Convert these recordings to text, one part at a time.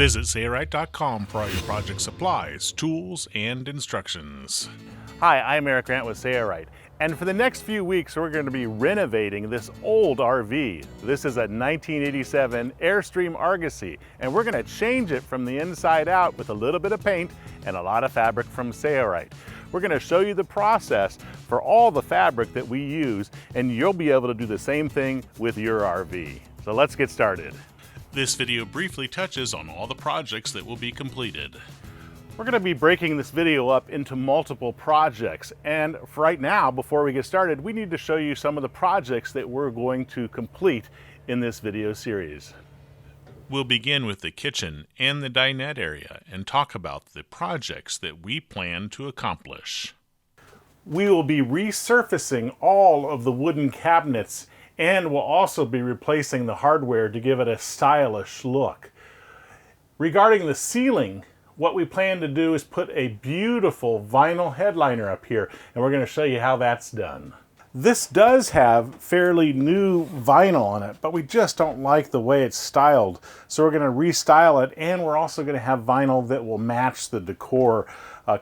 Visit Sailrite.com for all your project supplies, tools, and instructions. Hi, I'm Eric Grant with Sailrite, and for the next few weeks we're going to be renovating this old RV. This is a 1987 Airstream Argosy, and we're going to change it from the inside out with a little bit of paint and a lot of fabric from Sailrite. We're going to show you the process for all the fabric that we use, and you'll be able to do the same thing with your RV. So let's get started. This video briefly touches on all the projects that will be completed. We're going to be breaking this video up into multiple projects, and for right now, before we get started, we need to show you some of the projects that we're going to complete in this video series. We'll begin with the kitchen and the dinette area and talk about the projects that we plan to accomplish. We will be resurfacing all of the wooden cabinets, and we'll also be replacing the hardware to give it a stylish look. Regarding the ceiling, what we plan to do is put a beautiful vinyl headliner up here, and we're going to show you how that's done. This does have fairly new vinyl on it, but we just don't like the way it's styled. So we're going to restyle it, and we're also going to have vinyl that will match the decor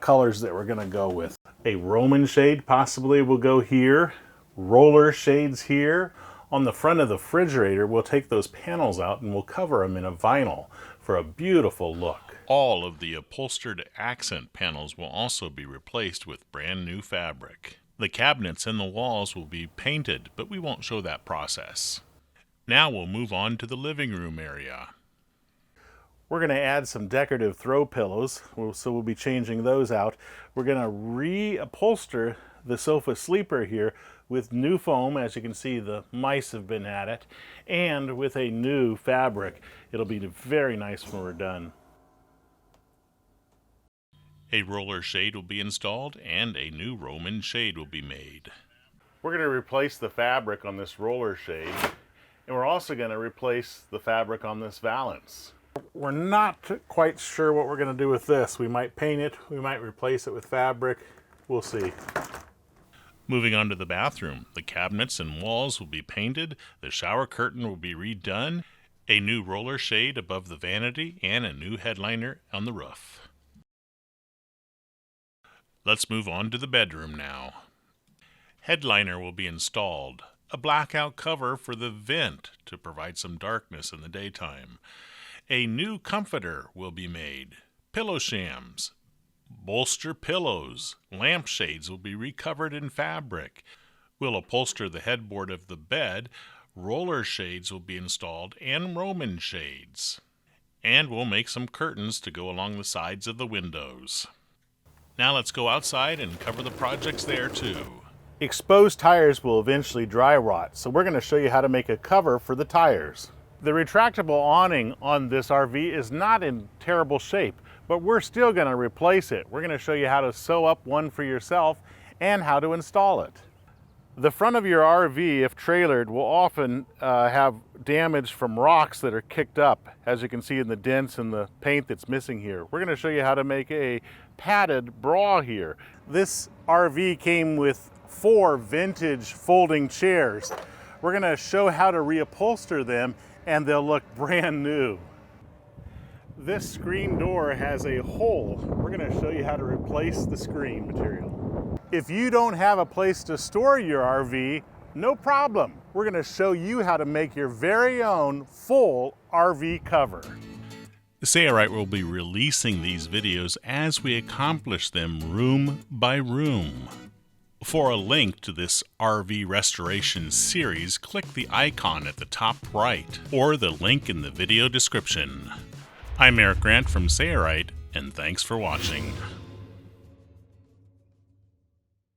colors that we're going to go with. A Roman shade possibly will go here, roller shades here. On the front of the refrigerator, we'll take those panels out and we'll cover them in a vinyl for a beautiful look. All of the upholstered accent panels will also be replaced with brand new fabric. The cabinets and the walls will be painted, but we won't show that process. Now we'll move on to the living room area. We're going to add some decorative throw pillows, so we'll be changing those out. We're going to reupholster the sofa sleeper here with new foam. As you can see, the mice have been at it, and with a new fabric. It'll be very nice when we're done. A roller shade will be installed and a new Roman shade will be made. We're going to replace the fabric on this roller shade, and we're also going to replace the fabric on this valance. We're not quite sure what we're going to do with this. We might paint it, we might replace it with fabric, we'll see. Moving on to the bathroom, the cabinets and walls will be painted, the shower curtain will be redone, a new roller shade above the vanity, and a new headliner on the roof. Let's move on to the bedroom now. Headliner will be installed, a blackout cover for the vent to provide some darkness in the daytime. A new comforter will be made, pillow shams, bolster pillows, lampshades will be recovered in fabric. We'll upholster the headboard of the bed, roller shades will be installed, and Roman shades. And we'll make some curtains to go along the sides of the windows. Now let's go outside and cover the projects there too. Exposed tires will eventually dry rot, so we're going to show you how to make a cover for the tires. The retractable awning on this RV is not in terrible shape, but we're still going to replace it. We're going to show you how to sew up one for yourself and how to install it. The front of your RV, if trailered, will often have damage from rocks that are kicked up, as you can see in the dents and the paint that's missing here. We're going to show you how to make a padded bra here. This RV came with 4 vintage folding chairs. We're going to show how to reupholster them, and they'll look brand new. This screen door has a hole. We're going to show you how to replace the screen material. If you don't have a place to store your RV, no problem. We're going to show you how to make your very own full RV cover. Sailrite will be releasing these videos as we accomplish them room by room. For a link to this RV restoration series, click the icon at the top right or the link in the video description. I'm Eric Grant from Sailrite, and thanks for watching.